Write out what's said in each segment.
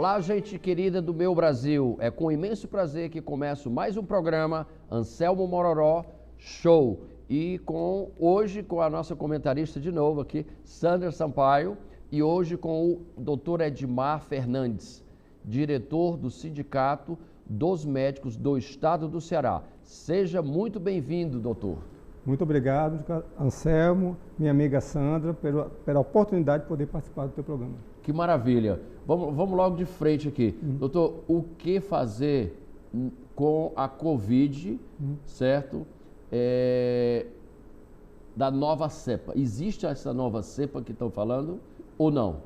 Olá, gente querida do meu Brasil. É com imenso prazer que começo mais um programa Anselmo Mororó Show. E hoje com a nossa comentarista de novo aqui, Sandra Sampaio, e hoje com o Dr. Edmar Fernandes, diretor do Sindicato dos Médicos do Estado do Ceará. Seja muito bem-vindo, doutor. Muito obrigado, Anselmo, minha amiga Sandra, pela oportunidade de poder participar do teu programa. Que maravilha. Vamos logo de frente aqui. Doutor, o que fazer com a Covid, certo? Da nova cepa. Existe essa nova cepa que estão falando ou não?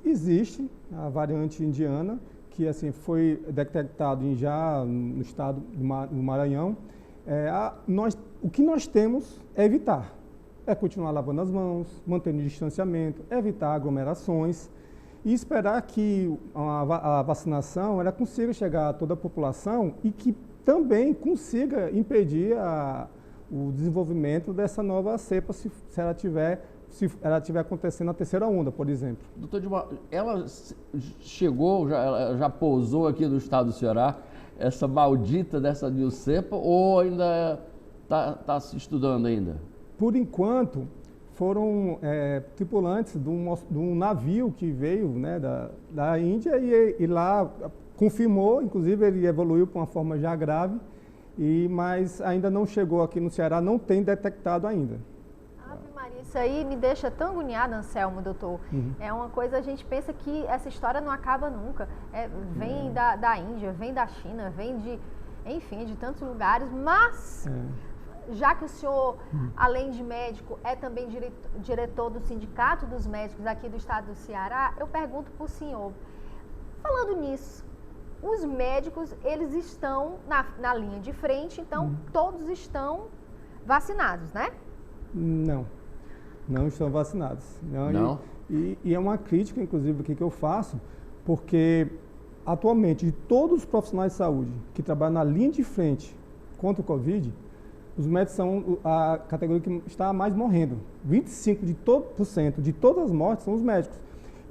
Existe a variante indiana, que assim, foi detectado já no estado do Maranhão. O que nós temos é evitar. É continuar lavando as mãos, mantendo o distanciamento, evitar aglomerações e esperar que a vacinação ela consiga chegar a toda a população e que também consiga impedir o desenvolvimento dessa nova cepa se ela estiver acontecendo na terceira onda, por exemplo. Doutor Edmar, ela chegou, já pousou aqui no estado do Ceará, essa maldita dessa new cepa, ou ainda está se estudando ainda? Por enquanto, foram tripulantes de um navio que veio, né, da Índia e lá confirmou, inclusive ele evoluiu para uma forma já grave, mas ainda não chegou aqui no Ceará, não tem detectado ainda. Ave Maria, isso aí me deixa tão agoniada, Anselmo, doutor. É uma coisa, a gente pensa que essa história não acaba nunca. Vem da Índia, vem da China, vem de tantos lugares, mas... Já que o senhor, além de médico, é também diretor do Sindicato dos Médicos aqui do estado do Ceará, eu pergunto para o senhor, falando nisso, os médicos, eles estão na linha de frente, então todos estão vacinados, né? Não estão vacinados. Não? E é uma crítica, inclusive, que eu faço, porque atualmente, de todos os profissionais de saúde que trabalham na linha de frente contra o Covid, os médicos são a categoria que está mais morrendo. 25% de todas as mortes são os médicos.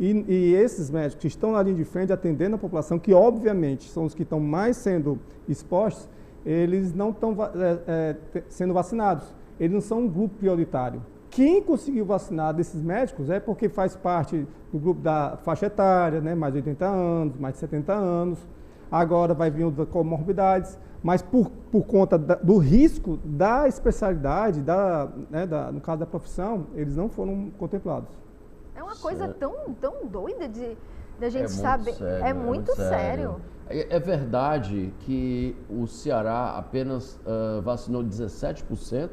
E esses médicos que estão na linha de frente atendendo a população, que obviamente são os que estão mais sendo expostos, eles não estão sendo vacinados. Eles não são um grupo prioritário. Quem conseguiu vacinar desses médicos é porque faz parte do grupo da faixa etária, né, mais de 80 anos, mais de 70 anos. Agora vai vir as comorbidades. Mas por conta do risco da especialidade, no caso da profissão, eles não foram contemplados. É uma coisa tão doida da gente saber. É muito sério. É verdade que o Ceará apenas vacinou 17%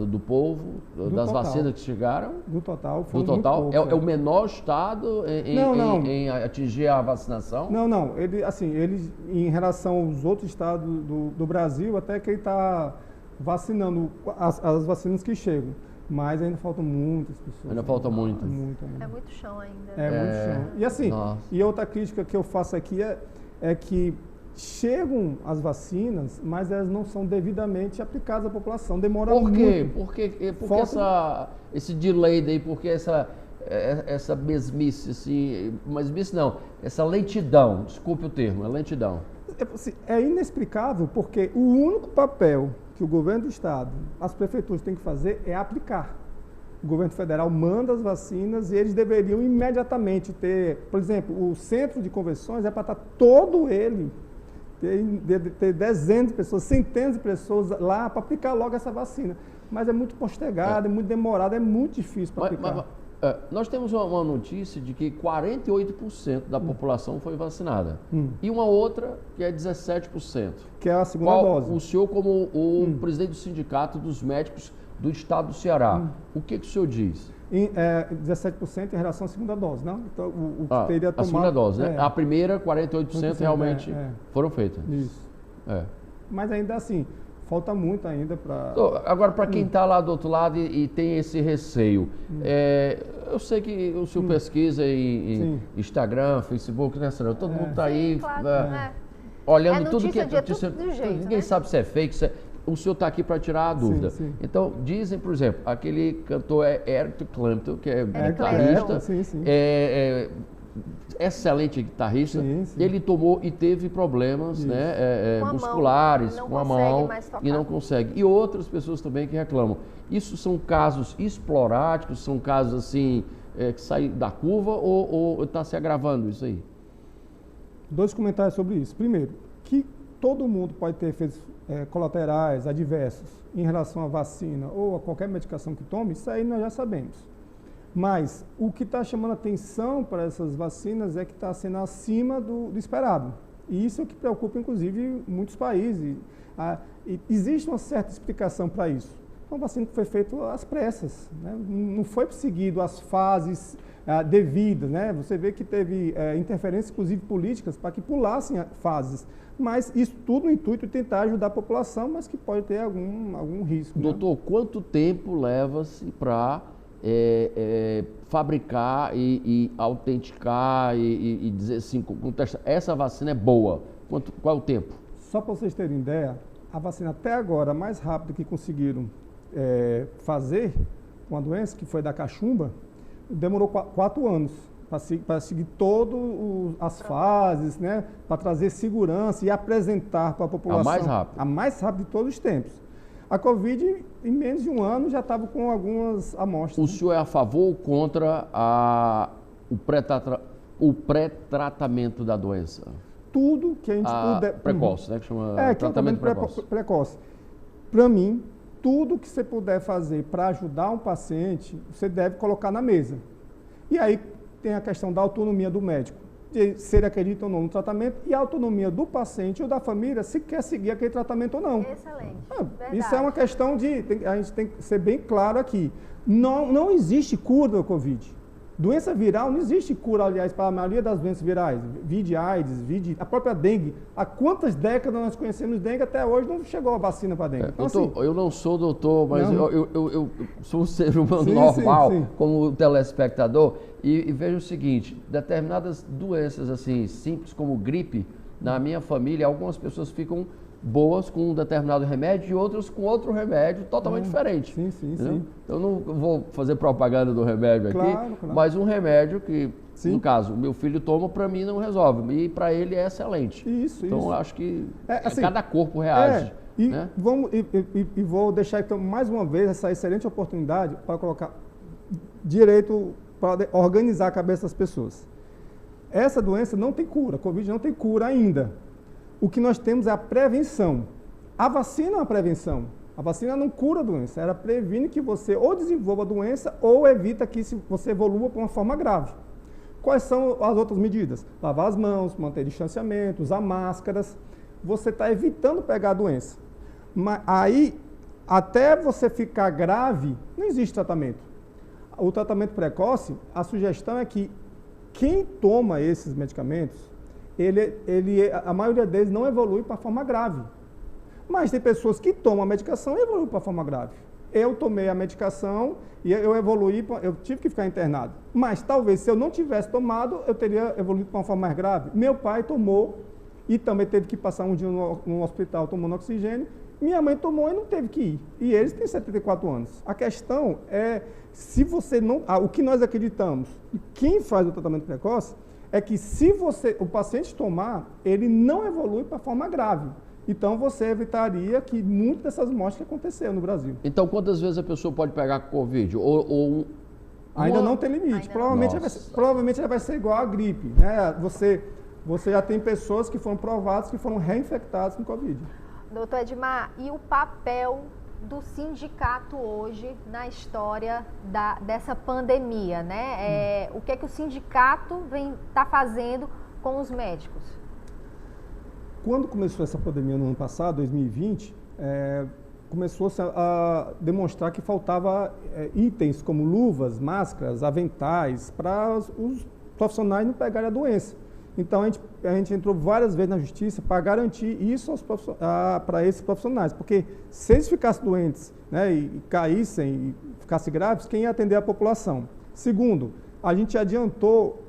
do povo, das vacinas que chegaram? Do total, foi muito pouco. É o menor estado em atingir a vacinação? Não. Ele, em relação aos outros estados do Brasil, até que ele está vacinando as vacinas que chegam. Mas ainda faltam muitas pessoas. Ainda falta muitas. É muito chão ainda. É muito chão. E assim, e outra crítica que eu faço aqui é que chegam as vacinas, mas elas não são devidamente aplicadas à população. Demora muito. Por quê? Por que esse delay daí? Por que essa mesmice, assim, mesmice não, essa lentidão, desculpe o termo, é lentidão. É inexplicável porque o único papel que o governo do estado, as prefeituras têm que fazer é aplicar. O governo federal manda as vacinas e eles deveriam imediatamente ter, por exemplo, o centro de convenções é para estar todo ele ter dezenas de pessoas, centenas de pessoas lá para aplicar logo essa vacina. Mas é muito postergado, é muito demorado, é muito difícil para aplicar. Nós temos uma notícia de que 48% da população foi vacinada. E uma outra que é 17%. Que é a segunda dose. O senhor, como o presidente do Sindicato dos Médicos do Estado do Ceará, o que o senhor diz? 17% em relação à segunda dose, não? Então, o que teria tomado... A segunda dose, né? A primeira, 48% realmente foram feitas. Isso. Mas ainda assim, falta muito ainda para... Agora, para quem está lá do outro lado e tem esse receio, eu sei que o senhor pesquisa em Instagram, Facebook, né, senhora? Todo mundo está aí olhando tudo que é notícia. Ninguém sabe se é fake, se é... O senhor está aqui para tirar a dúvida. Então, dizem, por exemplo, aquele cantor Eric Clapton, que é guitarrista, excelente guitarrista, ele tomou e teve problemas, né, musculares com a mão e não consegue. E outras pessoas também que reclamam. Isso são casos esporádicos, são casos assim que saem da curva ou está se agravando isso aí? 2 comentários sobre isso. Primeiro, que todo mundo pode ter efeitos colaterais adversos em relação à vacina ou a qualquer medicação que tome, isso aí nós já sabemos. Mas o que está chamando atenção para essas vacinas é que está sendo acima do esperado. E isso é o que preocupa, inclusive, muitos países. Existe uma certa explicação para isso. Uma vacina que foi feita às pressas, né? Não foi seguido as fases devidas, né? Você vê que teve interferências, inclusive políticas, para que pulassem fases. Mas isso tudo no intuito de tentar ajudar a população, mas que pode ter algum risco. Doutor, né? Quanto tempo leva-se para fabricar e autenticar e dizer assim, essa vacina é boa? Qual é o tempo? Só para vocês terem ideia, a vacina até agora, a mais rápida que conseguiram fazer com a doença, que foi da cachumba, demorou 4 anos para seguir todas as fases, né, para trazer segurança e apresentar para a população. A mais rápida. A mais rápida de todos os tempos. A Covid, em menos de 1 ano, já estava com algumas amostras. O senhor é a favor ou contra o pré-tratamento da doença? Tudo que a gente puder... Precoce, né? Que chama tratamento precoce. Para mim, tudo que você puder fazer para ajudar um paciente, você deve colocar na mesa. E aí tem a questão da autonomia do médico, de se ele acredita ou não no tratamento, e a autonomia do paciente ou da família, se quer seguir aquele tratamento ou não. Excelente. Isso é uma questão a gente tem que ser bem claro aqui. Não existe cura da Covid. Doença viral, não existe cura, aliás, para a maioria das doenças virais. Vide AIDS, a própria dengue. Há quantas décadas nós conhecemos dengue, até hoje não chegou a vacina para dengue. Então, doutor, assim, eu não sou doutor, mas eu sou um ser humano normal, como telespectador, e vejo o seguinte, determinadas doenças assim, simples como gripe, na minha família, algumas pessoas ficam boas com um determinado remédio e outras com outro remédio totalmente diferente. Sim. Eu não vou fazer propaganda do remédio aqui, mas um remédio que, no caso, o meu filho toma, para mim não resolve. E para ele é excelente. Então, eu acho que assim, cada corpo reage. Né? Vou deixar então, mais uma vez essa excelente oportunidade para colocar direito, para organizar a cabeça das pessoas. Essa doença não tem cura, a Covid não tem cura ainda. O que nós temos é a prevenção. A vacina é uma prevenção. A vacina não cura a doença, ela previne que você ou desenvolva a doença ou evita que você evolua para uma forma grave. Quais são as outras medidas? Lavar as mãos, manter distanciamento, usar máscaras. Você está evitando pegar a doença. Mas aí, até você ficar grave, não existe tratamento. O tratamento precoce, a sugestão é que quem toma esses medicamentos, a maioria deles não evolui para forma grave. Mas tem pessoas que tomam a medicação e evoluem para forma grave. Eu tomei a medicação e eu evoluí, eu tive que ficar internado. Mas talvez se eu não tivesse tomado, eu teria evoluído para uma forma mais grave. Meu pai tomou e também teve que passar um dia no hospital tomando oxigênio. Minha mãe tomou e não teve que ir. E eles têm 74 anos. A questão é, se você não... o que nós acreditamos, quem faz o tratamento precoce, é que se o paciente tomar, ele não evolui para forma grave. Então, você evitaria que muitas dessas mortes que aconteceram no Brasil. Então, quantas vezes a pessoa pode pegar Covid? Ainda não tem limite. Provavelmente ela vai ser igual à gripe. Né? Você já tem pessoas que foram provadas que foram reinfectadas com Covid. Doutor Edmar, e o papel do sindicato hoje na história dessa pandemia, né? O que é que o sindicato está fazendo com os médicos? Quando começou essa pandemia no ano passado, 2020, começou-se a demonstrar que faltava itens como luvas, máscaras, aventais, para os profissionais não pegarem a doença. Então, a gente entrou várias vezes na justiça para garantir isso para esses profissionais, porque se eles ficassem doentes, né, e caíssem e ficassem graves, quem ia atender a população? Segundo, a gente adiantou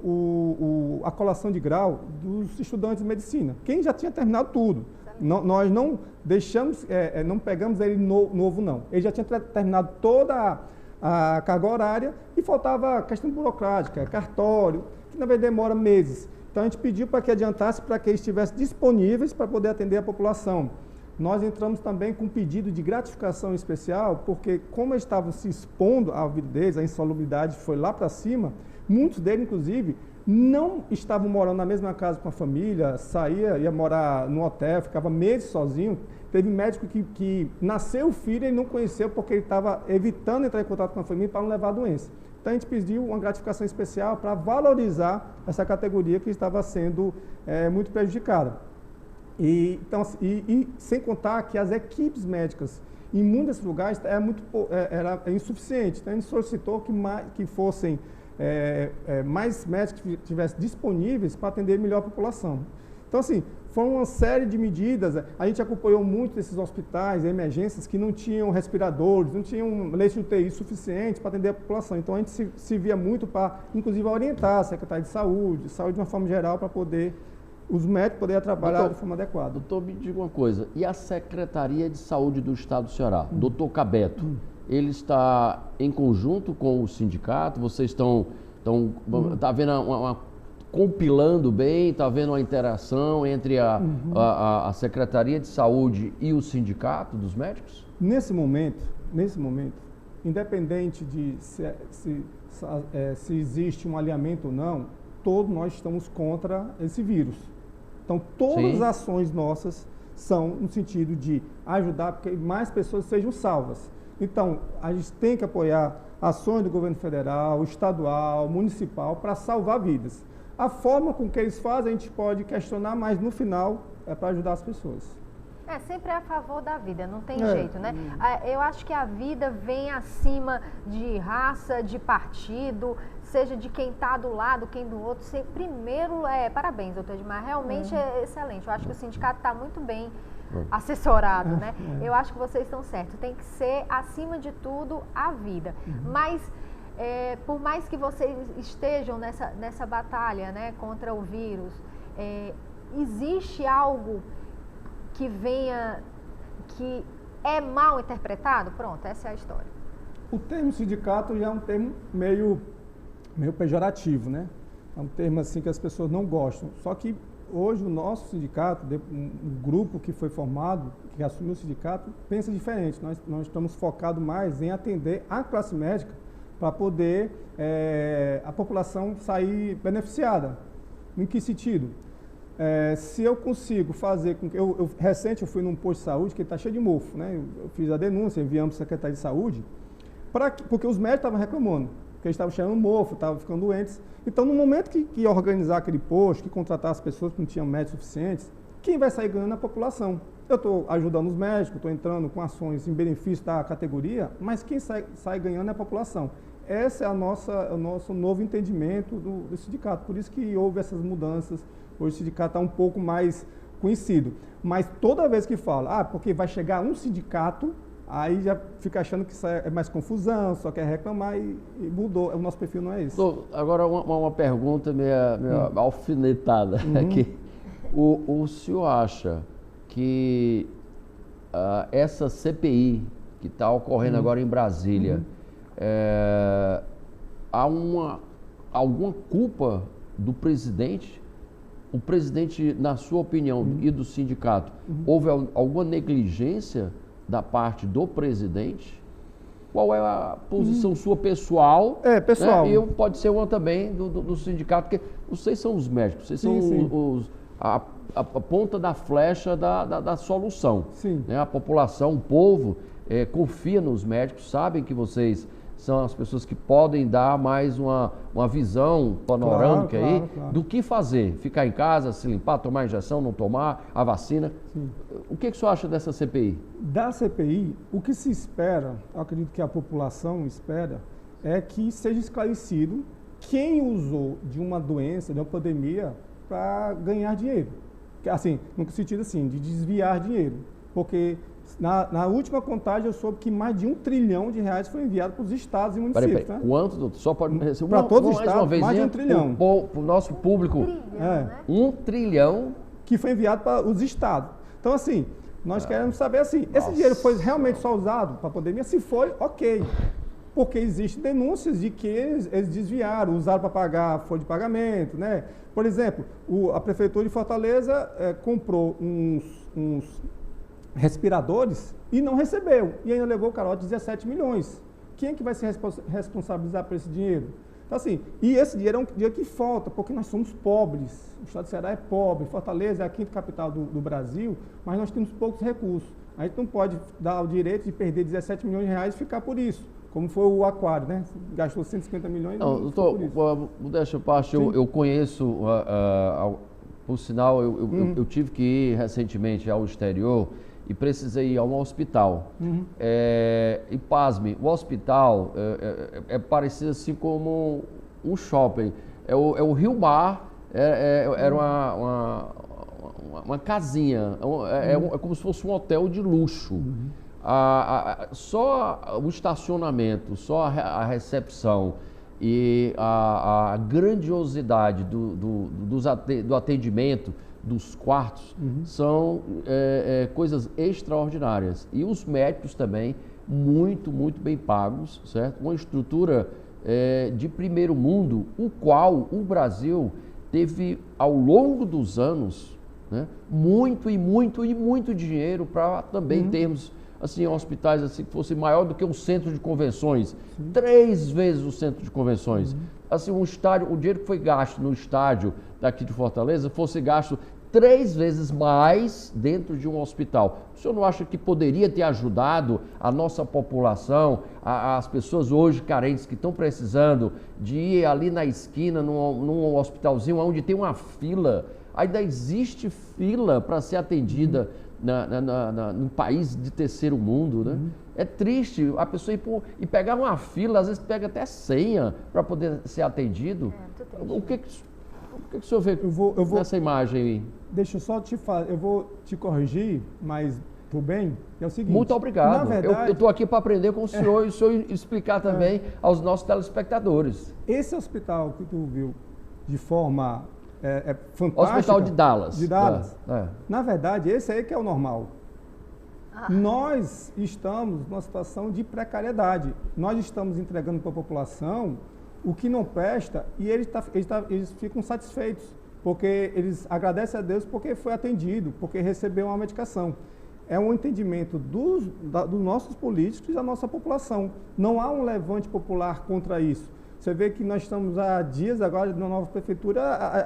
a colação de grau dos estudantes de medicina, quem já tinha terminado tudo. Nós não deixamos, não pegamos ele novo, não. Ele já tinha terminado toda a carga horária e faltava questão burocrática, cartório, que na verdade demora meses. Então a gente pediu para que adiantasse, para que eles estivessem disponíveis para poder atender a população. Nós entramos também com um pedido de gratificação especial, porque como eles estavam se expondo à vida deles, a insalubridade foi lá para cima, muitos deles, inclusive, não estavam morando na mesma casa com a família, ia morar no hotel, ficava meses sozinho. Teve médico que nasceu o filho e não conheceu porque ele estava evitando entrar em contato com a família para não levar a doença. Então a gente pediu uma gratificação especial para valorizar essa categoria que estava sendo muito prejudicada. E sem contar que as equipes médicas em muitos lugares era insuficiente. Então a gente solicitou que fossem mais médicos que estivessem disponíveis para atender melhor a população. Então, assim, foi uma série de medidas. A gente acompanhou muito esses hospitais, emergências, que não tinham respiradores, não tinham leite de UTI suficiente para atender a população. Então, a gente se via muito para, inclusive, orientar a Secretaria de saúde de uma forma geral, para poder os médicos poderem trabalhar de forma adequada. Doutor, me diga uma coisa, e a Secretaria de Saúde do Estado do Ceará, doutor Cabeto, ele está em conjunto com o sindicato? Vocês estão vendo compilando bem, está vendo uma interação entre a Secretaria de Saúde e o sindicato dos médicos? Nesse momento, independente de se existe um alinhamento ou não, todos nós estamos contra esse vírus. Então, todas as ações nossas são no sentido de ajudar para que mais pessoas sejam salvas. Então, a gente tem que apoiar ações do governo federal, estadual, municipal, para salvar vidas. A forma com que eles fazem, a gente pode questionar, mas no final é para ajudar as pessoas. Sempre é a favor da vida, não tem jeito, né? Eu acho que a vida vem acima de raça, de partido, seja de quem está do lado, quem do outro. Primeiro, parabéns, doutor Edmar, realmente é excelente. Eu acho que o sindicato está muito bem assessorado, né? Eu acho que vocês estão certos. Tem que ser, acima de tudo, a vida. Mas, por mais que vocês estejam nessa batalha, né, contra o vírus, existe algo que que é mal interpretado? Pronto, essa é a história. O termo sindicato já é um termo meio pejorativo, né? É um termo assim que as pessoas não gostam. Só que hoje o nosso sindicato, um grupo que foi formado, que assumiu o sindicato, pensa diferente. Nós estamos focados mais em atender a classe médica para poder a população sair beneficiada. Em que sentido? Se eu consigo fazer com que... Recente eu fui num posto de saúde que está cheio de mofo, né? Eu fiz a denúncia, enviamos para a Secretaria de Saúde, porque os médicos estavam reclamando, que eles estavam cheirando mofo, estavam ficando doentes. Então, no momento que ia organizar aquele posto, que contratar as pessoas que não tinham médicos suficientes, quem vai sair ganhando é a população. Eu estou ajudando os médicos, estou entrando com ações em benefício da categoria, mas quem sai ganhando é a população. Esse é o nosso novo entendimento do sindicato. Por isso que houve essas mudanças. Hoje o sindicato está um pouco mais conhecido. Mas toda vez que fala, porque vai chegar um sindicato, aí já fica achando que isso é mais confusão, só quer reclamar e mudou. O nosso perfil não é esse. Agora uma pergunta meio alfinetada aqui. O senhor acha que essa CPI que está ocorrendo agora em Brasília, há alguma culpa do presidente? O presidente, na sua opinião, e do sindicato, houve alguma negligência da parte do presidente? Qual é a posição sua pessoal? Pessoal. Né? E pode ser uma também do sindicato, porque vocês são os médicos, vocês são a ponta da flecha da solução. Sim. Né? A população, o povo, confia nos médicos, sabem que vocês são as pessoas que podem dar mais uma visão panorâmica claro. Do que fazer. Ficar em casa, se limpar, tomar a injeção, não tomar, a vacina. Sim. O que o senhor acha dessa CPI? Da CPI, o que se espera, eu acredito que a população espera, é que seja esclarecido quem usou de uma doença, de uma pandemia, para ganhar dinheiro. Assim, no sentido assim, de desviar dinheiro. Porque na última contagem eu soube que mais de R$1 trilhão foi enviado para os estados e municípios. Peraí. Quanto, doutor? Só pode receber para todos os estados, mais de R$1 trilhão. Para o nosso público, R$1 trilhão que foi enviado para os estados. Então, assim, nós queremos saber assim, esse dinheiro foi realmente só usado para a pandemia? Se foi, ok. porque existem denúncias de que eles desviaram, usaram para pagar folha de pagamento, né? Por exemplo, a Prefeitura de Fortaleza comprou uns respiradores e não recebeu, e ainda levou o calote de 17 milhões. Quem é que vai se responsabilizar por esse dinheiro? Então, assim, e esse dinheiro é um dinheiro que falta, porque nós somos pobres. O estado do Ceará é pobre, Fortaleza é a quinta capital do Brasil, mas nós temos poucos recursos. A gente não pode dar o direito de perder 17 milhões de reais e ficar por isso, como foi o Aquário, né? Gastou 150 milhões. Não, doutor, modéstia à parte, eu conheço, por sinal, eu tive que ir recentemente ao exterior e precisei ir a um hospital. E pasme, o hospital é parecido assim como um shopping. É o Rio Mar, era uma casinha, é como se fosse um hotel de luxo. Só o estacionamento, só a recepção e a grandiosidade do atendimento, dos quartos, são coisas extraordinárias. E os médicos também, muito, muito bem pagos, certo? Uma estrutura de primeiro mundo, o qual o Brasil teve, ao longo dos anos, né, muito dinheiro para também termos assim, hospitais assim, que fossem maior do que um centro de convenções, 3 vezes o centro de convenções. Assim, um estádio, o dinheiro que foi gasto no estádio daqui de Fortaleza fosse gasto 3 vezes mais dentro de um hospital. O senhor não acha que poderia ter ajudado a nossa população, as pessoas hoje carentes que estão precisando de ir ali na esquina, num hospitalzinho onde tem uma fila, ainda existe fila para ser atendida num país de terceiro mundo, né? É triste a pessoa ir pegar uma fila, às vezes pega até senha para poder ser atendido. O que o senhor vê nessa imagem aí? Deixa eu só te falar, eu vou te corrigir, mas pro bem, é o seguinte... Muito obrigado. Na verdade, eu estou aqui para aprender com o senhor e o senhor explicar também aos nossos telespectadores. Esse hospital que tu viu de forma fantástica... Hospital de Dallas. De Dallas. Na verdade, esse aí que é o normal. Nós estamos numa situação de precariedade. Nós estamos entregando para a população o que não presta e eles ficam satisfeitos, porque eles agradecem a Deus porque foi atendido, porque recebeu uma medicação. É um entendimento dos nossos políticos e da nossa população. Não há um levante popular contra isso. Você vê que nós estamos há dias agora na nova prefeitura,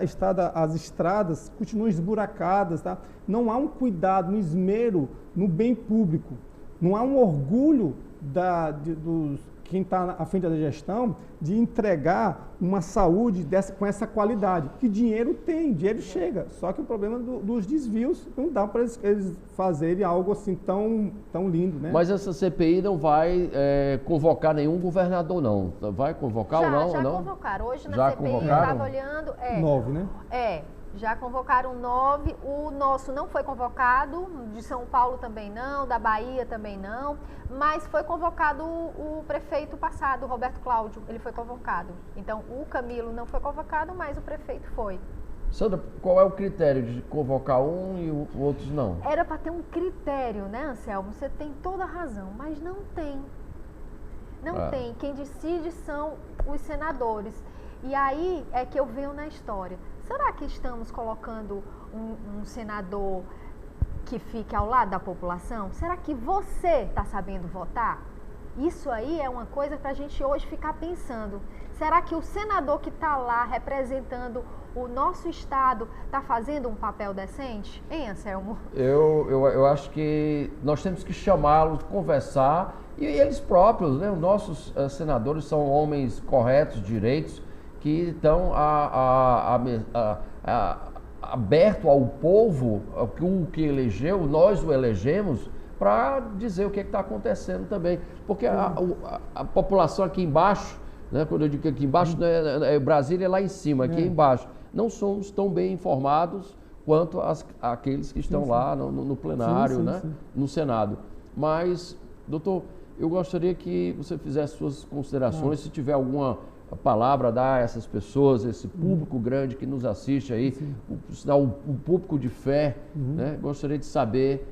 as estradas continuam esburacadas, tá? Não há um cuidado, um esmero no bem público. Não há um orgulho dos quem está à frente da gestão de entregar uma saúde com essa qualidade. Que dinheiro tem, dinheiro chega. Só que o problema dos desvios não dá para eles fazerem algo assim tão lindo, né? Mas essa CPI não vai convocar nenhum governador, não? Vai convocar ou não? Já convocaram. Hoje na CPI eu estava olhando... 9, né? Já convocaram 9, o nosso não foi convocado, de São Paulo também não, da Bahia também não, mas foi convocado o prefeito passado, o Roberto Cláudio, ele foi convocado. Então, o Camilo não foi convocado, mas o prefeito foi. Sandra, qual é o critério de convocar um e outros não? Era para ter um critério, né, Anselmo? Você tem toda a razão, mas não tem. Não tem. Quem decide são os senadores. E aí é que eu venho na história. Será que estamos colocando um senador que fique ao lado da população? Será que você está sabendo votar? Isso aí é uma coisa para a gente hoje ficar pensando. Será que o senador que está lá representando o nosso estado está fazendo um papel decente? Hein, Anselmo? Eu acho que nós temos que chamá-los, conversar, e eles próprios, né? Os nossos senadores são homens corretos, direitos, que estão aberto ao povo, o que elegeu, nós o elegemos, para dizer o que está acontecendo também. Porque a população aqui embaixo, né, quando eu digo aqui embaixo, Brasília é lá em cima, aqui embaixo, não somos tão bem informados quanto aqueles que estão lá no plenário, né, no Senado. Mas, doutor, eu gostaria que você fizesse suas considerações, se tiver alguma palavra a dar a essas pessoas, esse público grande que nos assiste aí, um público de fé, né? Gostaria de saber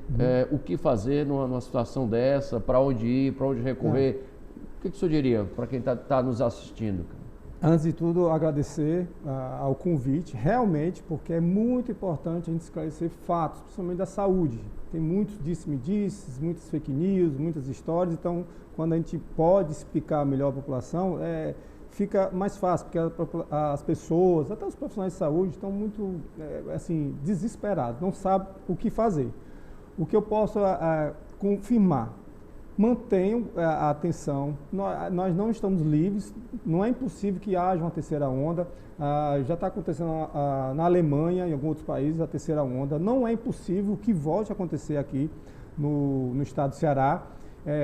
o que fazer numa situação dessa, para onde ir, para onde recorrer. O que o senhor diria para quem está nos assistindo? Antes de tudo, agradecer ao convite, realmente, porque é muito importante a gente esclarecer fatos, principalmente da saúde. Tem muitos disse-me-disses, muitas fake news, muitas histórias, então, quando a gente pode explicar melhor a população, fica mais fácil, porque as pessoas, até os profissionais de saúde, estão muito, assim, desesperados, não sabem o que fazer. O que eu posso confirmar, mantenham a atenção, nós não estamos livres, não é impossível que haja uma terceira onda, já está acontecendo na Alemanha e em alguns outros países a terceira onda, não é impossível que volte a acontecer aqui no estado do Ceará.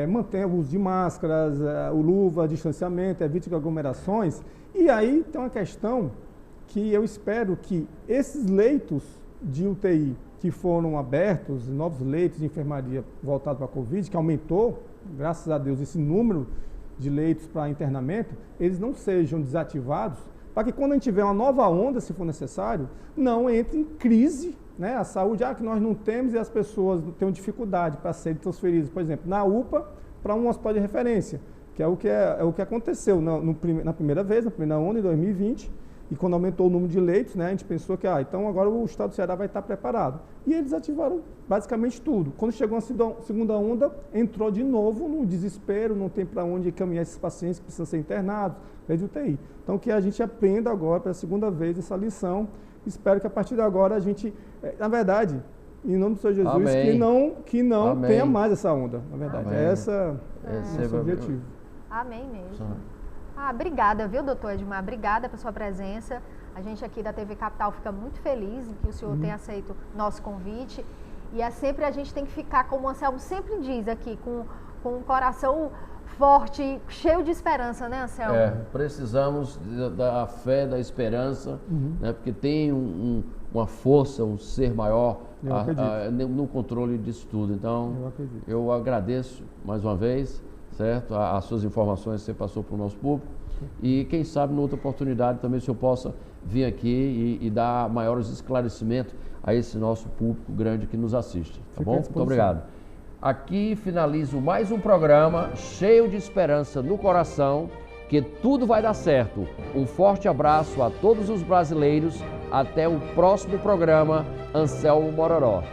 Mantenha o uso de máscaras, o luva, distanciamento, evite aglomerações. E aí tem uma questão que eu espero que esses leitos de UTI que foram abertos, novos leitos de enfermaria voltados para a Covid, que aumentou, graças a Deus, esse número de leitos para internamento, eles não sejam desativados, para que quando a gente tiver uma nova onda, se for necessário, não entre em crise, né? A saúde, que nós não temos e as pessoas têm dificuldade para serem transferidas, por exemplo, na UPA para um hospital de referência, que é o que aconteceu na primeira vez, na primeira onda, em 2020, e quando aumentou o número de leitos, né, a gente pensou que, então agora o estado do Ceará vai estar preparado. E eles ativaram basicamente tudo. Quando chegou a segunda onda, entrou de novo no desespero, não tem para onde encaminhar esses pacientes que precisam ser internados, de UTI. Então que a gente aprenda agora, pela segunda vez, essa lição. Espero que a partir de agora a gente, na verdade, em nome do Senhor Jesus, Amém. que não tenha mais essa onda. Na verdade, esse é o objetivo. Amém mesmo. Obrigada, viu, doutor Edmar? Obrigada pela sua presença. A gente aqui da TV Capital fica muito feliz em que o senhor tenha aceito nosso convite. E sempre a gente tem que ficar, como o Anselmo sempre diz aqui, com um coração forte, cheio de esperança, né, Anselmo? Precisamos da fé, da esperança, né, porque tem uma força, um ser maior no controle disso tudo. Então, eu agradeço mais uma vez, certo? As suas informações que você passou para o nosso público. E quem sabe, em outra oportunidade, também o senhor possa vir aqui e dar maiores esclarecimentos a esse nosso público grande que nos assiste. Tá bom? Muito obrigado. Aqui finalizo mais um programa cheio de esperança no coração, que tudo vai dar certo. Um forte abraço a todos os brasileiros. Até o próximo programa, Anselmo Mororó.